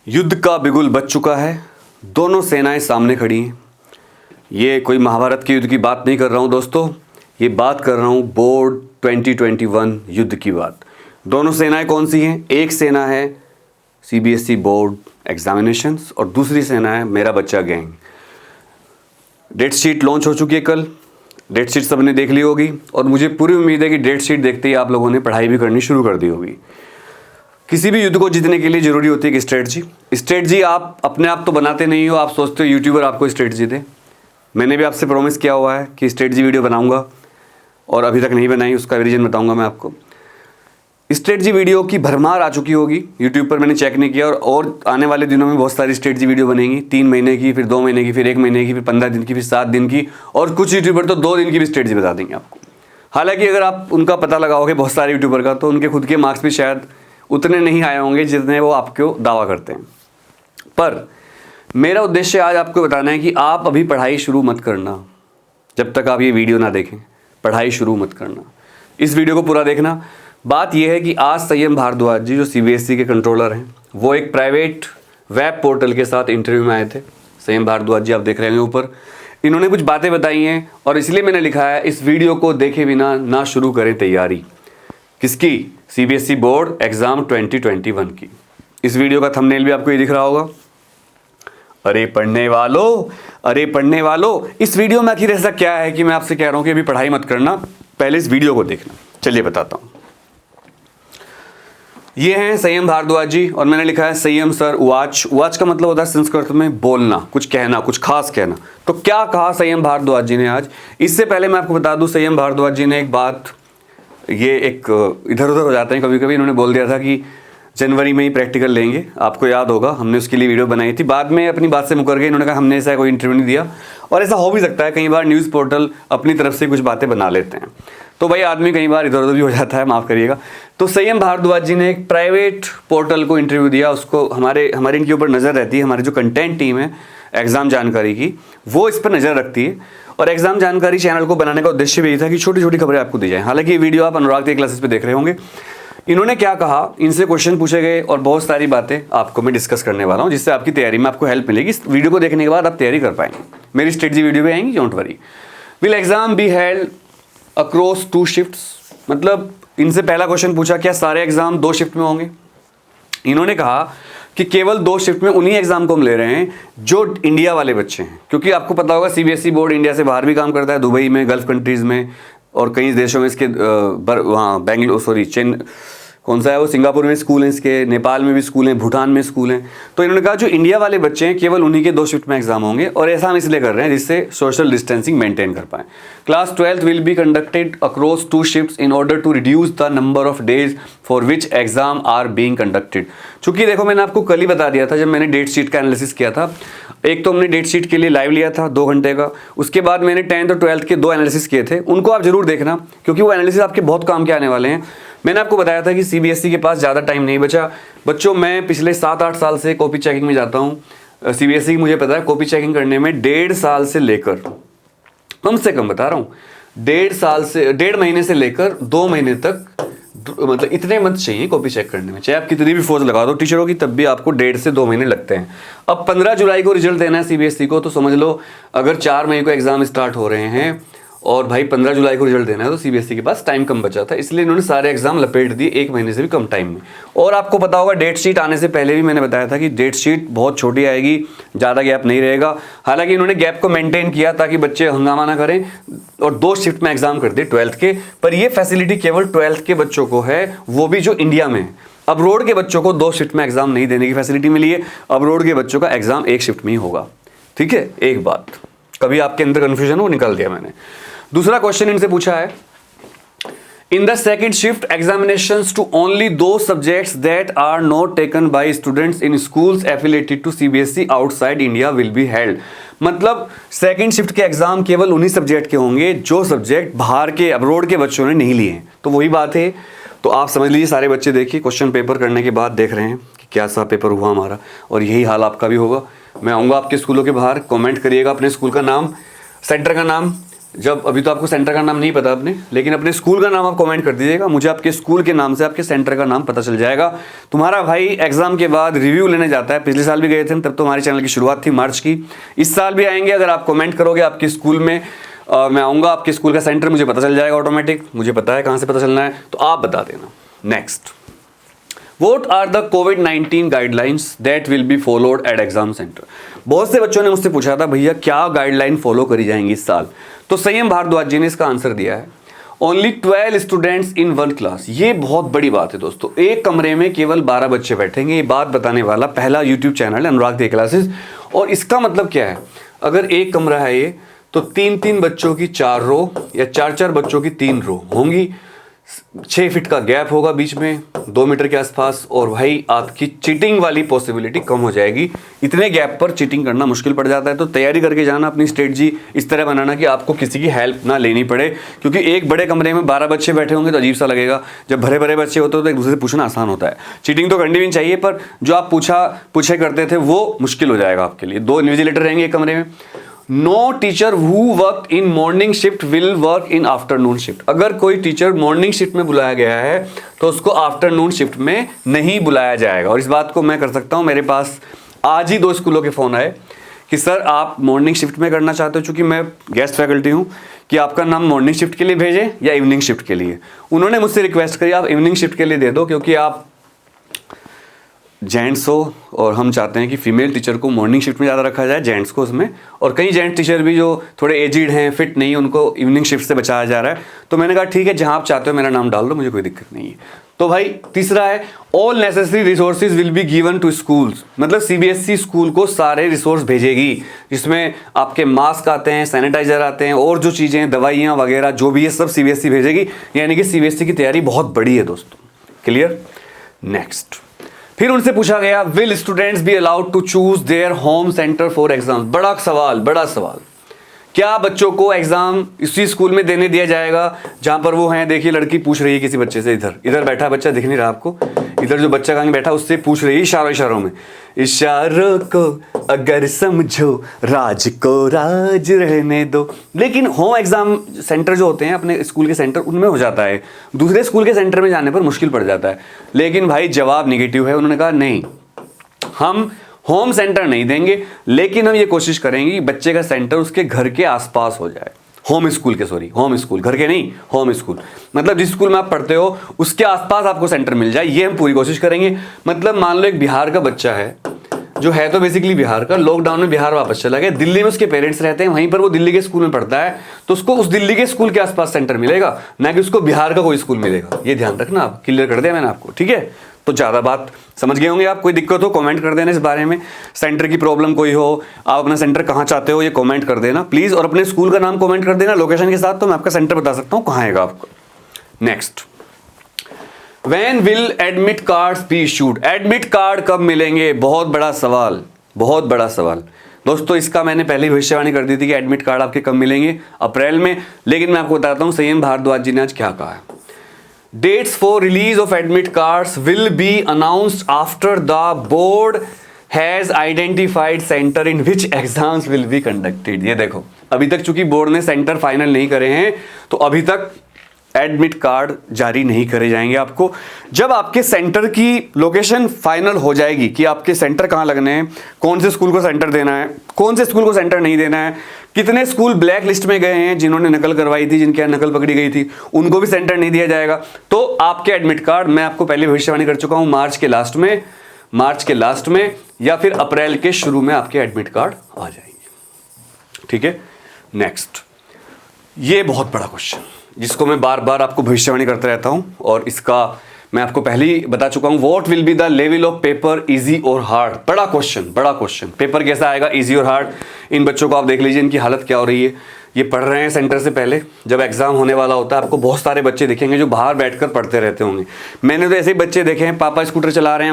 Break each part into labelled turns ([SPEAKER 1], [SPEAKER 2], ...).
[SPEAKER 1] युद्ध का बिगुल बज चुका है, दोनों सेनाएं सामने खड़ी हैं। ये कोई महाभारत के युद्ध की बात नहीं कर रहा हूँ दोस्तों, ये बात कर रहा हूँ बोर्ड 2021 युद्ध की बात। दोनों सेनाएं कौन सी हैं? एक सेना है सीबीएसई बोर्ड एग्जामिनेशंस और दूसरी सेना है मेरा बच्चा गैंग। डेट शीट लॉन्च हो चुकी है कल, डेट शीट सबने देख ली होगी और मुझे पूरी उम्मीद है कि डेट शीट देखते ही आप लोगों ने पढ़ाई भी करनी शुरू कर दी होगी। किसी भी युद्ध को जीतने के लिए जरूरी होती है कि स्ट्रेटजी आप अपने आप तो बनाते नहीं हो, आप सोचते हो यूट्यूबर आपको स्ट्रेटजी दे। मैंने भी आपसे प्रॉमिस किया हुआ है कि स्ट्रेटजी वीडियो बनाऊंगा और अभी तक नहीं बनाई, उसका रीजन बताऊंगा मैं आपको। स्ट्रेटजी वीडियो की भरमार आ चुकी होगी यूट्यूब पर, मैंने चेक नहीं किया और आने वाले दिनों में बहुत सारी स्ट्रेटजी वीडियो बनेंगी, 3 महीने की, फिर 2 महीने की, फिर 1 महीने की, फिर 15 दिन की, फिर 7 दिन की और कुछ यूट्यूबर तो 2 दिन की भी स्ट्रेटजी बता देंगे आपको। हालांकि अगर आप उनका पता लगाओगे बहुत सारे यूट्यूबर का तो उनके खुद के मार्क्स भी शायद उतने नहीं आए होंगे जितने वो आपको दावा करते हैं। पर मेरा उद्देश्य आज आपको बताना है कि आप अभी पढ़ाई शुरू मत करना जब तक आप ये वीडियो ना देखें। पढ़ाई शुरू मत करना, इस वीडियो को पूरा देखना। बात यह है कि आज संयम भारद्वाज जी जो सीबीएसई के कंट्रोलर हैं, वो एक प्राइवेट वेब पोर्टल के साथ इंटरव्यू में आए थे। संयम भारद्वाज जी आप देख रहे हैं ऊपर, इन्होंने कुछ बातें बताई हैं और इसलिए मैंने लिखा है इस वीडियो को देखे बिना ना शुरू करें तैयारी। किसकी? सीबीएसई बोर्ड एग्जाम 2021 की। इस वीडियो का थंबनेल भी आपको ये दिख रहा होगा। अरे पढ़ने वालों, इस वीडियो में आखिर ऐसा क्या है कि मैं आपसे कह रहा हूं कि अभी पढ़ाई मत करना, पहले इस वीडियो को देखना। चलिए बताता हूं। ये हैं संयम भारद्वाज जी और मैंने लिखा है संयम सर उवाच का मतलब होता है संस्कृत में बोलना, कुछ कहना, कुछ खास कहना। तो क्या कहा संयम भारद्वाज जी ने आज? इससे पहले मैं आपको बता दूं, संयम भारद्वाज जी ने एक बात, ये एक इधर उधर हो जाते हैं कभी कभी, इन्होंने बोल दिया था कि जनवरी में ही प्रैक्टिकल लेंगे। आपको याद होगा हमने उसके लिए वीडियो बनाई थी, बाद में अपनी बात से मुकर गए। इन्होंने कहा हमने ऐसा कोई इंटरव्यू नहीं दिया और ऐसा हो भी सकता है, कई बार न्यूज़ पोर्टल अपनी तरफ से कुछ बातें बना लेते हैं, तो भाई आदमी कई बार इधर उधर भी हो जाता है, माफ़ करिएगा। तो संयम भारद्वाज जी ने एक प्राइवेट पोर्टल को इंटरव्यू दिया, उसको हमारे इनके ऊपर नज़र रहती है, हमारी जो कंटेंट टीम है एग्ज़ाम जानकारी की, वो इस पर नज़र रखती है। और एग्जाम जानकारी चैनल को बनाने का उद्देश्य भी यही था कि छोटी छोटी खबरें आपको दी जाए। हालांकि ये वीडियो आप अनुराग के क्लासेस पे देख रहे होंगे। इन्होंने क्या कहा, इनसे क्वेश्चन पूछे गए और बहुत सारी बातें आपको मैं डिस्कस करने वाला हूं, जिससे आपकी तैयारी में आपको हेल्प मिलेगी। इस वीडियो को देखने के बाद आप तैयारी कर पाएंगे। मेरी स्ट्रेटजी वीडियो भी आएंगी, don't worry. Will exam be held across 2 shifts? मतलब इनसे पहला क्वेश्चन पूछा क्या सारे एग्जाम 2 शिफ्ट में होंगे? इन्होंने कहा कि केवल 2 शिफ्ट में उन्हीं एग्जाम को हम ले रहे हैं जो इंडिया वाले बच्चे हैं, क्योंकि आपको पता होगा सीबीएसई बोर्ड इंडिया से बाहर भी काम करता है, दुबई में, गल्फ कंट्रीज़ में और कई देशों में इसके वहाँ कौन सा है वो, सिंगापुर में स्कूल हैं इसके, नेपाल में भी स्कूल हैं, भूटान में स्कूल हैं। तो इन्होंने कहा जो इंडिया वाले बच्चे हैं केवल उन्हीं के 2 शिफ्ट में एग्जाम होंगे और ऐसा हम इसलिए कर रहे हैं जिससे सोशल डिस्टेंसिंग मेंटेन कर पाएं। Class 12th will be conducted across 2 shifts in order to reduce the number of days for which exam are being conducted. चूंकि देखो मैंने आपको कल ही बता दिया था जब मैंने डेट शीट का एनालिसिस किया था, एक तो हमने डेट शीट के लिए लाइव लिया था 2 घंटे का, उसके बाद मैंने 10th और 12th के 2 एनालिसिस किए थे, उनको आप जरूर देखना क्योंकि वो एनालिसिस आपके बहुत काम के आने वाले हैं। मैंने आपको बताया था कि सीबीएसई के पास ज़्यादा टाइम नहीं बचा। बच्चों मैं पिछले 7-8 साल से कॉपी चेकिंग में जाता हूँ सीबीएसई की, मुझे पता है कॉपी चेकिंग करने में 1.5 साल से लेकर, कम से कम बता रहा हूँ, 1.5 महीने से लेकर 2 महीने तक, मतलब इतने मंथ चाहिए कॉपी चेक करने में। चाहे आप कितनी भी फोर्स लगा दो टीचरों की, तब भी आपको 1.5 से 2 महीने लगते हैं। अब 15 जुलाई को रिजल्ट देना है सीबीएसई को, तो समझ लो अगर 4 मई को एग्जाम स्टार्ट हो रहे हैं और भाई 15 जुलाई को रिजल्ट देना है, तो सीबीएसई के पास टाइम कम बचा था, इसलिए इन्होंने सारे एग्जाम लपेट दिए 1 महीने से भी कम टाइम में। और आपको पता होगा डेट शीट आने से पहले भी मैंने बताया था कि डेट शीट बहुत छोटी आएगी, ज़्यादा गैप नहीं रहेगा। हालांकि इन्होंने गैप को मेंटेन किया ताकि बच्चे हंगामा ना करें और 2 शिफ्ट में एग्जाम कर दिए 12th के। पर ये फैसिलिटी केवल 12th के बच्चों को है, वो भी जो इंडिया में है। अब्रोड के बच्चों को 2 शिफ्ट में एग्जाम नहीं देने की फैसिलिटी मिली है, अब्रोड के बच्चों का एग्जाम 1 शिफ्ट में ही होगा। ठीक है, एक बात कभी आपके अंदर कन्फ्यूजन हो, निकाल दिया मैंने। दूसरा क्वेश्चन इनसे पूछा है, in the second shift examinations to only those subjects that are not taken by students in schools affiliated to CBSE outside India will be held. मतलब सेकेंड शिफ्ट के एग्जाम केवल उन्हीं सब्जेक्ट के होंगे जो सब्जेक्ट बाहर के, अब्रोड के बच्चों ने नहीं लिए हैं। तो वही बात है, तो आप समझ लीजिए सारे बच्चे देखिए क्वेश्चन पेपर करने के बाद देख रहे हैं कि क्या सा पेपर हुआ हमारा, और यही हाल आपका भी होगा। मैं आऊँगा आपके स्कूलों के बाहर, कमेंट करिएगा अपने स्कूल का नाम, सेंटर का नाम, जब अभी तो आपको सेंटर का नाम नहीं पता अपने, लेकिन अपने स्कूल का नाम आप कमेंट कर दीजिएगा, मुझे आपके स्कूल के नाम से आपके सेंटर का नाम पता चल जाएगा। तुम्हारा भाई एग्जाम के बाद रिव्यू लेने जाता है, पिछले साल भी गए थे तब तो हमारे चैनल की शुरुआत थी मार्च की, इस साल भी आएंगे। अगर आप कमेंट करोगे आपके स्कूल में, मैं आऊँगा, आपके स्कूल का सेंटर मुझे पता चल जाएगा ऑटोमेटिक, मुझे पता है कहाँ से पता चलना है, तो आप बता देना। Next, What are the COVID-19 guidelines that will be followed at exam center? बहुत से बच्चों ने मुझसे पूछा था भैया क्या गाइडलाइन फॉलो करी जाएंगी इस साल, तो संयम भारद्वाज जी ने इसका आंसर दिया है, only 12 students in one class. ये बहुत बड़ी बात है दोस्तों, एक कमरे में केवल 12 बच्चे बैठेंगे। ये बात बताने वाला पहला यूट्यूब चैनल है अनुराग दे क्लासेस। और इसका मतलब क्या है, अगर एक कमरा है ये, तो 3-3 बच्चों की 4 रो या 4-4 बच्चों की 3 रो होंगी, 6 फीट का गैप होगा बीच में, 2 मीटर के आसपास, और भाई आपकी चीटिंग वाली पॉसिबिलिटी कम हो जाएगी। इतने गैप पर चीटिंग करना मुश्किल पड़ जाता है, तो तैयारी करके जाना, अपनी स्ट्रेटजी इस तरह बनाना कि आपको किसी की हेल्प ना लेनी पड़े, क्योंकि एक बड़े कमरे में 12 बच्चे बैठे होंगे तो अजीब सा लगेगा। जब भरे भरे बच्चे होते हो तो एक दूसरे से पूछना आसान होता है। चीटिंग तो करनी भी नहीं चाहिए, पर जो आप पूछे करते थे वो मुश्किल हो जाएगा आपके लिए। 2 इन्विजिलेटर रहेंगे एक कमरे में। No teacher who work in morning shift will work in afternoon shift. अगर कोई टीचर मॉर्निंग शिफ्ट में बुलाया गया है तो उसको आफ्टरनून शिफ्ट में नहीं बुलाया जाएगा। और इस बात को मैं कर सकता हूं, मेरे पास आज ही 2 स्कूलों के फ़ोन आए कि सर आप मॉर्निंग शिफ्ट में करना चाहते हो, चूंकि मैं गेस्ट फैकल्टी हूं, कि आपका नाम मॉर्निंग शिफ्ट के लिए भेजें या इवनिंग शिफ्ट के लिए। उन्होंने मुझसे रिक्वेस्ट करी आप इवनिंग शिफ्ट के लिए दे दो, क्योंकि आप जेंट्स हो और हम चाहते हैं कि फीमेल टीचर को मॉर्निंग शिफ्ट में ज़्यादा रखा जाए, जेंट्स को उसमें, और कई जेंट्स टीचर भी जो थोड़े एजिड हैं, फिट नहीं, उनको इवनिंग शिफ्ट से बचाया जा रहा है। तो मैंने कहा ठीक है, जहां आप चाहते हो मेरा नाम डाल दो, मुझे कोई दिक्कत नहीं है। तो भाई तीसरा है, all necessary resources will be given to schools. मतलब सीबीएसई स्कूल को सारे रिसोर्स भेजेगी, जिसमें आपके मास्क आते हैं, सैनिटाइजर आते हैं, और जो चीज़ें, दवाइयाँ वगैरह जो भी है सब सीबीएसई भेजेगी। यानी कि सीबीएसई की तैयारी बहुत बड़ी है दोस्तों। क्लियर? नेक्स्ट, फिर उनसे पूछा गया, will students be allowed to choose their home centre for exam. बड़ा सवाल, क्या बच्चों को एग्जाम इसी स्कूल में देने दिया जाएगा जहां पर वो हैं? देखिए लड़की पूछ रही है किसी बच्चे से, इधर बैठा बच्चा, दिख नहीं रहा आपको, इधर जो बच्चा कहीं बैठा उससे पूछ रही है इशारों में, इशारों को अगर समझो राज को राज रहने दो। लेकिन होम एग्जाम सेंटर जो होते हैं अपने स्कूल के सेंटर, उनमें हो जाता है, दूसरे स्कूल के सेंटर में जाने पर मुश्किल पड़ जाता है। लेकिन भाई जवाब निगेटिव है। उन्होंने कहा नहीं, हम होम सेंटर नहीं देंगे, लेकिन हम ये कोशिश करेंगे कि बच्चे का सेंटर उसके घर के आसपास हो जाए। होम स्कूल, घर के नहीं, होम स्कूल मतलब जिस स्कूल में आप पढ़ते हो उसके आसपास आपको सेंटर मिल जाए, ये हम पूरी कोशिश करेंगे। मतलब मान लो एक बिहार का बच्चा है, जो है तो बेसिकली बिहार का, लॉकडाउन में बिहार वापस चला गया, दिल्ली में उसके पेरेंट्स रहते हैं, वहीं पर वो दिल्ली के स्कूल में पढ़ता है, तो उसको उस दिल्ली के स्कूल के आसपास सेंटर मिलेगा, ना कि उसको बिहार का कोई स्कूल मिलेगा। ये ध्यान रखना, आप क्लियर कर दिया मैंने आपको, ठीक है? तो ज़्यादा बात समझ गए होंगे आप। कोई दिक्कत हो कमेंट कर देना इस बारे में, सेंटर की प्रॉब्लम कोई हो, आप अपना सेंटर कहाँ चाहते हो ये कमेंट कर देना प्लीज़, और अपने स्कूल का नाम कमेंट कर देना लोकेशन के साथ, तो मैं आपका सेंटर बता सकता हूँ कहाँ आएगा आपको। Next, when will admit cards be issued. Admit card कब मिलेंगे? बहुत बड़ा सवाल दोस्तों। इसका मैंने पहले भविष्यवाणी कर दी थी कि एडमिट कार्ड आपके कब मिलेंगे, अप्रैल में। लेकिन मैं आपको बताता हूँ संयम भारद्वाज जी ने आज क्या कहा है। Dates for release of admit cards will be announced after the board has identified center in which exams will be conducted। ये देखो, अभी तक चूंकि बोर्ड ने सेंटर फाइनल नहीं करे हैं, तो अभी तक एडमिट कार्ड जारी नहीं करे जाएंगे आपको। जब आपके सेंटर की लोकेशन फाइनल हो जाएगी कि आपके सेंटर कहाँ लगने हैं, कौन से स्कूल को सेंटर देना है, कौन से स्कूल को सेंटर नहीं देना है, कितने स्कूल ब्लैक लिस्ट में गए हैं जिन्होंने नकल करवाई थी, जिनके यहाँ नकल पकड़ी गई थी, उनको भी सेंटर नहीं दिया जाएगा, तो आपके एडमिट कार्ड, मैं आपको पहले भविष्यवाणी कर चुका हूँ, मार्च के लास्ट में या फिर अप्रैल के शुरू में आपके एडमिट कार्ड आ जाएंगे। ठीक है? नेक्स्ट, ये बहुत बड़ा क्वेश्चन जिसको मैं बार बार आपको भविष्यवाणी करता रहता हूं, और इसका मैं आपको पहले ही बता चुका हूं। What will be the level of paper, easy और हार्ड? बड़ा क्वेश्चन। पेपर कैसा आएगा, इजी और हार्ड? इन बच्चों को आप देख लीजिए, इनकी हालत क्या हो रही है। ये पढ़ रहे हैं सेंटर से पहले, जब एग्जाम होने वाला होता है आपको बहुत सारे बच्चे दिखेंगे जो बाहर बैठकर पढ़ते रहते होंगे। मैंने तो ऐसे ही बच्चे देखे हैं, पापा स्कूटी चला रहे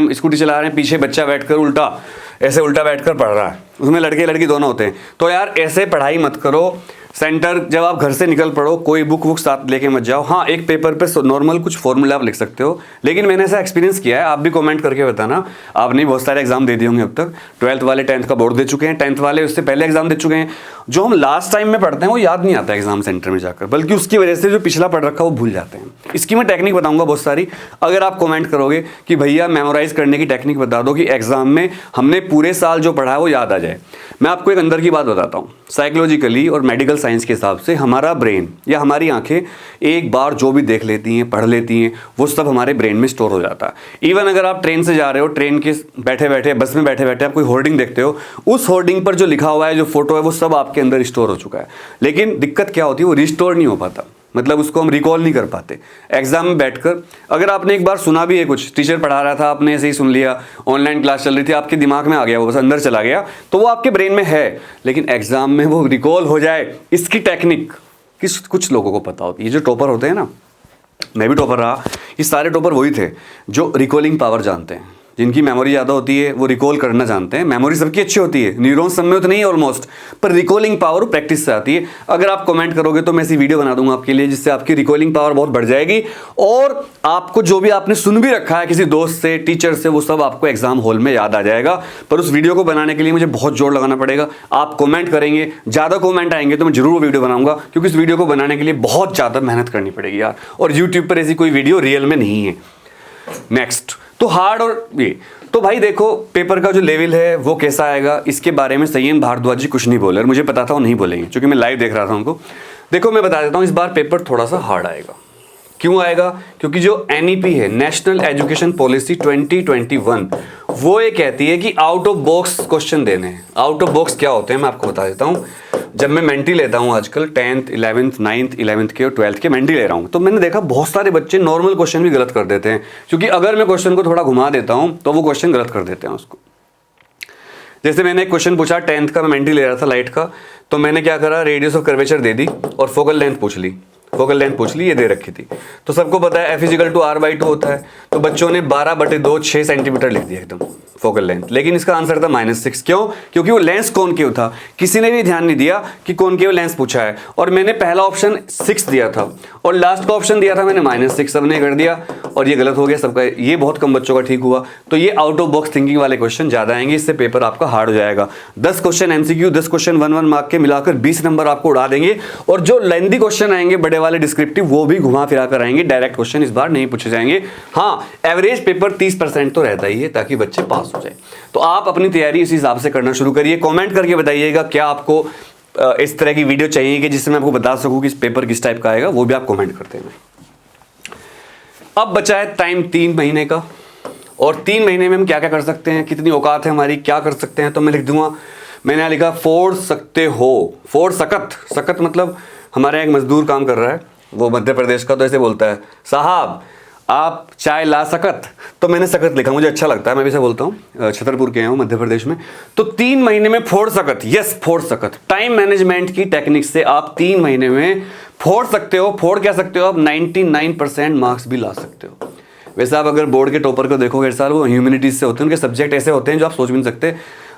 [SPEAKER 1] हैं, पीछे बच्चा बैठकर उल्टा बैठकर पढ़ रहा है, उसमें लड़के लड़की दोनों होते हैं। तो यार ऐसे पढ़ाई मत करो। सेंटर जब आप घर से निकल पड़ो, कोई बुक साथ लेके मत जाओ। हाँ, एक पेपर पे नॉर्मल कुछ फॉर्मूला आप लिख सकते हो, लेकिन मैंने ऐसा एक्सपीरियंस किया है, आप भी कमेंट करके बताना। आपने बहुत सारे एग्जाम दे दिए होंगे अब तक, 12th वाले 10th का बोर्ड दे चुके हैं, 10th वाले उससे पहले एग्जाम दे चुके हैं, जो हम लास्ट टाइम में पढ़ते हैं वो याद नहीं आता एग्जाम सेंटर में जाकर, बल्कि उसकी वजह से जो पिछला पढ़ रखा है वो भूल जाते हैं। इसकी मैं टेक्निक बताऊंगा बहुत सारी। अगर आप कमेंट करोगे कि भैया मेमोराइज करने की टेक्निक बता दो कि एग्जाम में हमने पूरे साल जो पढ़ा है वो याद आ जाए, मैं आपको एक अंदर की बात बताता हूँ। साइकोलॉजिकली और मेडिकल साइंस के हिसाब से हमारा ब्रेन या हमारी आंखें एक बार जो भी देख लेती हैं, पढ़ लेती हैं, वो सब हमारे ब्रेन में स्टोर हो जाता है। इवन अगर आप ट्रेन से जा रहे हो, ट्रेन के बैठे बैठे, बस में बैठे बैठे आप कोई होर्डिंग देखते हो, उस होर्डिंग पर जो लिखा हुआ है, जो फोटो है, वो सब आपके अंदर स्टोर हो चुका है। लेकिन दिक्कत क्या होती है, वो रिस्टोर नहीं हो पाता, मतलब उसको हम रिकॉल नहीं कर पाते। एग्जाम में बैठकर अगर आपने एक बार सुना भी है, कुछ टीचर पढ़ा रहा था, आपने ऐसे ही सुन लिया, ऑनलाइन क्लास चल रही थी, आपके दिमाग में आ गया, वो बस अंदर चला गया, तो वो आपके ब्रेन में है, लेकिन एग्जाम में वो रिकॉल हो जाए, इसकी टेक्निक कुछ लोगों को पता होती है। ये जो टॉपर होते हैं ना, मैं भी टॉपर रहा, ये सारे टॉपर वही थे जो रिकॉलिंग पावर जानते हैं, जिनकी मेमोरी ज़्यादा होती है, वो रिकॉल करना जानते हैं। मेमोरी सबकी अच्छी होती है, न्यूरॉन्स सब में उतनी ही ऑलमोस्ट, पर रिकॉलिंग पावर प्रैक्टिस से आती है। अगर आप कमेंट करोगे तो मैं ऐसी वीडियो बना दूंगा आपके लिए, जिससे आपकी रिकॉलिंग पावर बहुत बढ़ जाएगी, और आपको जो भी आपने सुन भी रखा है किसी दोस्त से, टीचर से, वो सब आपको एग्जाम हॉल में याद आ जाएगा। पर उस वीडियो को बनाने के लिए मुझे बहुत जोर लगाना पड़ेगा। आप कमेंट करेंगे, ज़्यादा कमेंट आएंगे तो मैं जरूर वो वीडियो बनाऊंगा, क्योंकि इस वीडियो को बनाने के लिए बहुत ज़्यादा मेहनत करनी पड़ेगी यार, और यूट्यूब पर ऐसी कोई वीडियो रियल में नहीं है। नेक्स्ट तो हार्ड और ये तो भाई देखो, पेपर का जो लेवल है वो कैसा आएगा, इसके बारे में संयम भारद्वाज जी कुछ नहीं बोले, और मुझे पता था वो नहीं बोलेंगे, क्योंकि मैं लाइव देख रहा था उनको। देखो मैं बता देता हूँ, इस बार पेपर थोड़ा सा हार्ड आएगा। क्यों आएगा? क्योंकि जो NEP है, नेशनल एजुकेशन पॉलिसी 2021, वो ये कहती है कि आउट ऑफ बॉक्स क्वेश्चन देने हैं। आउट ऑफ बॉक्स क्या होते हैं मैं आपको बता देता हूँ। जब मैं मेंटी लेता हूँ आजकल, 10th 11th 9th 11th के और 12th के मेंटी ले रहा हूँ, तो मैंने देखा बहुत सारे बच्चे नॉर्मल क्वेश्चन भी गलत कर देते हैं, क्योंकि अगर मैं क्वेश्चन को थोड़ा घुमा देता हूँ तो वो क्वेश्चन गलत कर देते हैं उसको। जैसे मैंने एक क्वेश्चन पूछा 10th का, मैं मेंटी ले रहा था लाइट का, तो मैंने क्या करा, रेडियस ऑफ कर्वेचर दे दी और फोकल लेंथ पूछ ली। फोकल लेंथ पूछ ली, ये दे रखी थी, तो सबको पता है F = R/2 होता है, तो बच्चों ने 12/2 6 सेंटीमीटर लिख दिया एकदम फोकल लेंथ। लेकिन इसका आंसर था -6। क्यों? क्योंकि वो लेंस कॉनकेव था, किसी ने भी ध्यान नहीं दिया कि कॉनकेव लेंस पूछा है, और मैंने पहला ऑप्शन 6 दिया था और लास्ट का ऑप्शन दिया था मैंने -6, सबने कर दिया और ये गलत हो गया सबका। ये बहुत कम बच्चों का ठीक हुआ। तो ये आउट ऑफ बॉक्स थिंकिंग वाले क्वेश्चन ज्यादा आएंगे, इससे पेपर आपका हार्ड हो जाएगा। 10 क्वेश्चन MCQ, 10 क्वेश्चन 1-1 मार्क के मिलाकर 20 नंबर आपको उड़ा देंगे, और जो लेंथी क्वेश्चन आएंगे बड़े वाले डिस्क्रिप्टिव, वो भी घुमा फिरा कर आएंगे, डायरेक्ट क्वेश्चन इस बार नहीं पूछे जाएंगे। हाँ, एवरेज पेपर 30% तो रहता ही है, ताकि बच्चे पास हो जाए। तो आप अपनी तैयारी इस हिसाब से करना शुरू करिए। कमेंट करके बताइएगा क्या आपको इस तरह की वीडियो चाहिए कि जिससे मैं आपको बता सकूं कि इस पेपर किस टाइप का आएगा, वो भी आप कमेंट करते हैं। अब बचा है टाइम 3 महीने का, और 3 महीने में हम क्या क्या कर सकते हैं, कितनी औकात है हमारी, क्या कर सकते हैं। तो मैं लिख दूंगा, मैंने यहाँ लिखा फोड़ सकते हो। फोड़ सकत, सकत मतलब हमारे यहाँ एक मजदूर काम कर रहा है, वो मध्य प्रदेश का, तो ऐसे बोलता है, साहब आप चाय ला सकत, तो मैंने सकत लिखा, मुझे अच्छा लगता है, मैं भी ऐसे बोलता हूँ, छतरपुर के हूँ मध्य प्रदेश में। तो 3 महीने में फोड़ सकत, यस फोड़ सकत। टाइम मैनेजमेंट की टेक्निक से आप 3 महीने में फोड़ सकते हो। फोड़ क्या सकते हो आप? 99% मार्क्स भी ला सकते हो। वैसे आप अगर बोर्ड के टॉपर को देखोगे इस साल, वो ह्यूमैनिटीज से होते हैं, उनके सब्जेक्ट ऐसे होते हैं जो आप सोच भी नहीं सकते।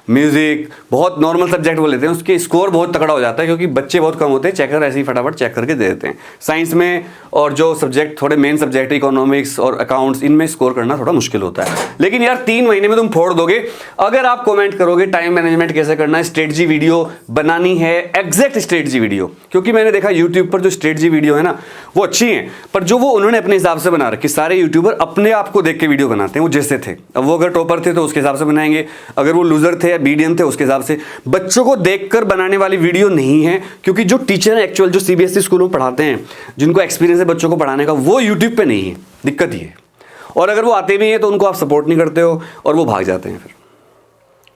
[SPEAKER 1] म्यूजिक बहुत नॉर्मल सब्जेक्ट वो लेते हैं, उसके स्कोर बहुत तगड़ा हो जाता है, क्योंकि बच्चे बहुत कम होते हैं, चेकर ऐसे ही फटाफट चेक करके दे देते हैं। साइंस में और जो सब्जेक्ट थोड़े मेन सब्जेक्ट इकोनॉमिक्स और अकाउंट्स, इनमें स्कोर करना थोड़ा मुश्किल होता है। लेकिन यार 3 महीने में तुम फोड़ दोगे अगर आप कमेंट करोगे टाइम मैनेजमेंट कैसे करना है, स्ट्रेटजी वीडियो बनानी है, एग्जैक्ट स्ट्रेटजी वीडियो। क्योंकि मैंने देखा यूट्यूब पर जो स्ट्रेटजी वीडियो है ना, वो अच्छी है, पर जो वो उन्होंने अपने हिसाब से बना रखी, सारे यूट्यूबर अपने आप को देख के वीडियो बनाते हैं, वो जैसे थे। अब वो अगर टॉपर थे तो उसके हिसाब से बनाएंगे, अगर वो लूजर थे या मीडियम थे उसके हिसाब से। बच्चों को देखकर बनाने वाली वीडियो नहीं है, क्योंकि जो टीचर है एक्चुअल, जो CBSE स्कूलों में पढ़ाते हैं, जिनको एक्सपीरियंस है बच्चों को पढ़ाने का, वो यूट्यूब पे नहीं है। दिक्कत ये है। और अगर वो आते भी हैं तो उनको आप सपोर्ट नहीं करते हो और वो भाग जाते हैं। फिर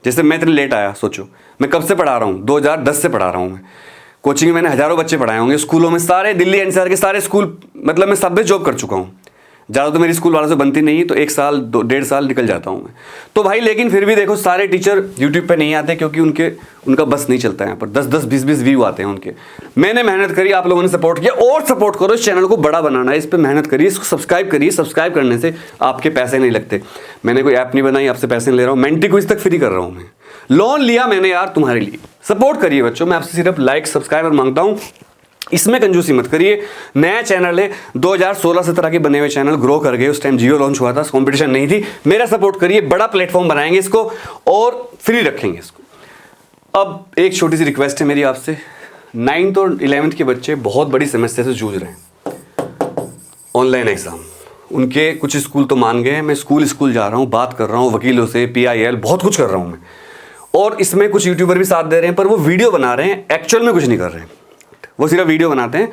[SPEAKER 1] जैसे मैं इतने लेट आया, सोचो मैं कब से पढ़ा रहा हूँ, 2010 से पढ़ा रहा हूँ मैं। कोचिंग में मैंने हजारों बच्चे पढ़ाए होंगे, स्कूलों में सारे दिल्ली NCR के सारे स्कूल, मतलब मैं सब में जॉब कर चुका हूँ। ज़्यादा तो मेरी स्कूल वालों से बनती नहीं, तो 1 साल 1.5 साल निकल जाता हूँ मैं। तो भाई लेकिन फिर भी देखो, सारे टीचर यूट्यूब पे नहीं आते, क्योंकि उनका बस नहीं चलता है यहाँ पर। 10-10 20-20 व्यू आते हैं उनके। मैंने मेहनत करी, आप लोगों ने सपोर्ट किया, और सपोर्ट करो। इस चैनल को बड़ा बनाना है, इस पर मेहनत करिए, इसको सब्सक्राइब करिए। सब्सक्राइब करने से आपके पैसे नहीं लगते। मैंने कोई ऐप नहीं बनाई, आपसे पैसे नहीं ले रहा हूँ। मेंटी क्विज तक फ्री कर रहा हूँ मैं, लोन लिया मैंने यार तुम्हारे लिए। सपोर्ट करिए बच्चों, मैं आपसे सिर्फ लाइक सब्सक्राइबर मांगता हूँ, इसमें कंजूसी मत करिए। नया चैनल है, 2016-17 के बने हुए चैनल ग्रो कर गए। उस टाइम जियो लॉन्च हुआ था, कंपटीशन नहीं थी। मेरा सपोर्ट करिए, बड़ा प्लेटफॉर्म बनाएंगे इसको और फ्री रखेंगे इसको। अब एक छोटी सी रिक्वेस्ट है मेरी आपसे, 9th और 11th के बच्चे बहुत बड़ी समस्या से जूझ रहे हैं। ऑनलाइन एग्ज़ाम, उनके कुछ स्कूल तो मान गए हैं, मैं स्कूल जा रहा हूँ, बात कर रहा हूँ वकीलों से, PIL बहुत कुछ कर रहा हूँ मैं, और इसमें कुछ यूट्यूबर भी साथ दे रहे हैं, पर वो वीडियो बना रहे हैं, एक्चुअल में कुछ नहीं कर रहे हैं। वो सिर्फ वीडियो बनाते हैं।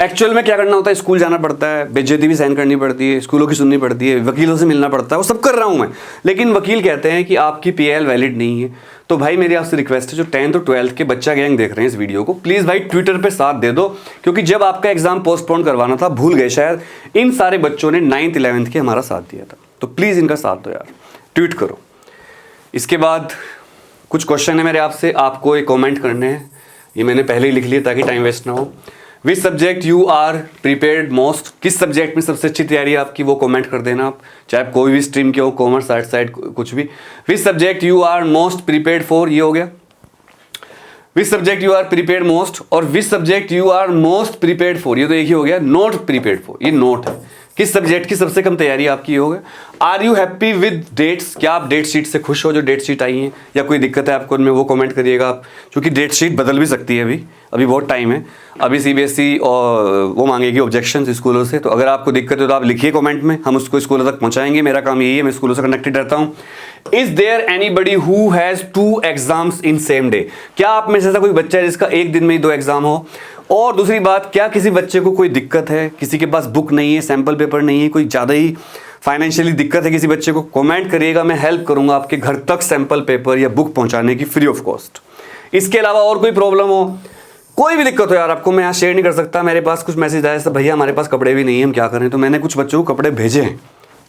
[SPEAKER 1] एक्चुअल में क्या करना होता है, स्कूल जाना पड़ता है, बेइज्जती भी सहन करनी पड़ती है, स्कूलों की सुननी पड़ती है, वकीलों से मिलना पड़ता है, वो सब कर रहा हूँ मैं, लेकिन वकील कहते हैं कि आपकी PIL वैलिड नहीं है। तो भाई मेरी आपसे रिक्वेस्ट है, जो 10th और 12th के बच्चा गैंग देख रहे हैं इस वीडियो को, प्लीज़ भाई ट्विटर पे साथ दे दो, क्योंकि जब आपका एग्जाम पोस्टपोन करवाना था, भूल गए शायद, इन सारे बच्चों ने 9th 11th के हमारा साथ दिया था। तो प्लीज़ इनका साथ दो यार, ट्वीट करो। इसके बाद कुछ क्वेश्चन है मेरे आपसे, आपको एक कॉमेंट करने हैं, ये मैंने पहले ही लिख लिया ताकि टाइम वेस्ट ना हो। Which subject you are prepared most, किस सब्जेक्ट में सबसे अच्छी तैयारी है आपकी, वो कमेंट कर देना आप, चाहे आप कोई भी स्ट्रीम के हो, कॉमर्स, आर्ट साइड, कुछ भी। Which subject you are most prepared for, ये हो गया। Which subject you are prepared most, और which subject you are most prepared for, ये तो एक ही हो गया। नॉट प्रिपेयर्ड फॉर, ये नोट है। किस सब्जेक्ट की सबसे कम तैयारी आपकी हो गया। Are you happy with dates, क्या आप डेट शीट से खुश हो, जो डेट शीट आई है, या कोई दिक्कत है आपको उनमें, वो कमेंट करिएगा आप, क्योंकि डेट शीट बदल भी सकती है, अभी बहुत टाइम है। अभी CBSE और वो मांगेगी ऑब्जेक्शंस स्कूलों से, तो अगर आपको दिक्कत है तो आप लिखिए कमेंट में, हम उसको स्कूलों तक पहुंचाएंगे। मेरा काम यही है, मैं स्कूलों से कनेक्टेड रहता हूँ। Is there anybody who has 2 exams in same day, क्या आप में से ऐसा कोई बच्चा है जिसका एक दिन में ही 2 एग्जाम हो। और दूसरी बात, क्या किसी बच्चे को कोई दिक्कत है, किसी के पास बुक नहीं है, सैम्पल पेपर नहीं है, कोई ज़्यादा ही फाइनेंशियली दिक्कत है किसी बच्चे को, कमेंट करिएगा, मैं हेल्प करूंगा आपके घर तक सैम्पल पेपर या बुक पहुंचाने की फ्री ऑफ कॉस्ट। इसके अलावा और कोई प्रॉब्लम हो, कोई भी दिक्कत हो यार आपको, मैं यहाँ शेयर नहीं कर सकता। मेरे पास कुछ मैसेज आया था, भैया हमारे पास कपड़े भी नहीं है, हम क्या करें, तो मैंने कुछ बच्चों को कपड़े भेजे हैं।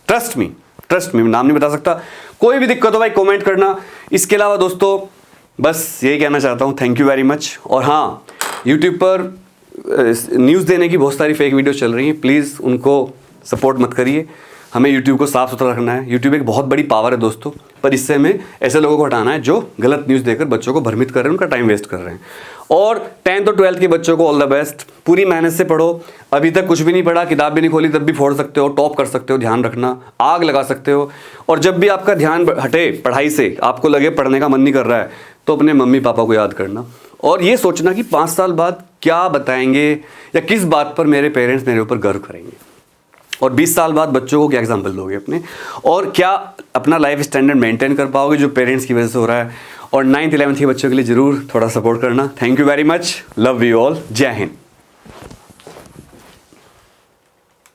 [SPEAKER 1] ट्रस्ट मी, नाम नहीं बता सकता। कोई भी दिक्कत हो भाई कमेंट करना। इसके अलावा दोस्तों बस यही कहना चाहता हूँ, थैंक यू वेरी मच। और हाँ, यूट्यूब पर न्यूज़ देने की बहुत सारी फेक वीडियो चल रही हैं, प्लीज़ उनको सपोर्ट मत करिए। हमें यूट्यूब को साफ सुथरा रखना है। यूट्यूब एक बहुत बड़ी पावर है दोस्तों, पर इससे हमें ऐसे लोगों को हटाना है जो गलत न्यूज़ देकर बच्चों को भ्रमित कर रहे हैं, उनका टाइम वेस्ट कर रहे हैं। और 10th और 12th के बच्चों को ऑल द बेस्ट, पूरी मेहनत से पढ़ो। अभी तक कुछ भी नहीं पढ़ा, किताब भी नहीं खोली, तब भी फोड़ सकते हो, टॉप कर सकते हो, ध्यान रखना, आग लगा सकते हो। और जब भी आपका ध्यान हटे पढ़ाई से, आपको लगे पढ़ने का मन नहीं कर रहा है, तो अपने मम्मी पापा को याद करना और ये सोचना कि 5 साल बाद क्या बताएंगे या किस बात पर मेरे पेरेंट्स मेरे ऊपर गर्व करेंगे, और 20 साल बाद बच्चों को क्या एग्जाम्पल दोगे अपने, और क्या अपना लाइफ स्टैंडर्ड मेंटेन कर पाओगे जो पेरेंट्स की वजह से हो रहा है। और 9th 11th के बच्चों के लिए ज़रूर थोड़ा सपोर्ट करना। Thank you very much, love you all, जय हिंद।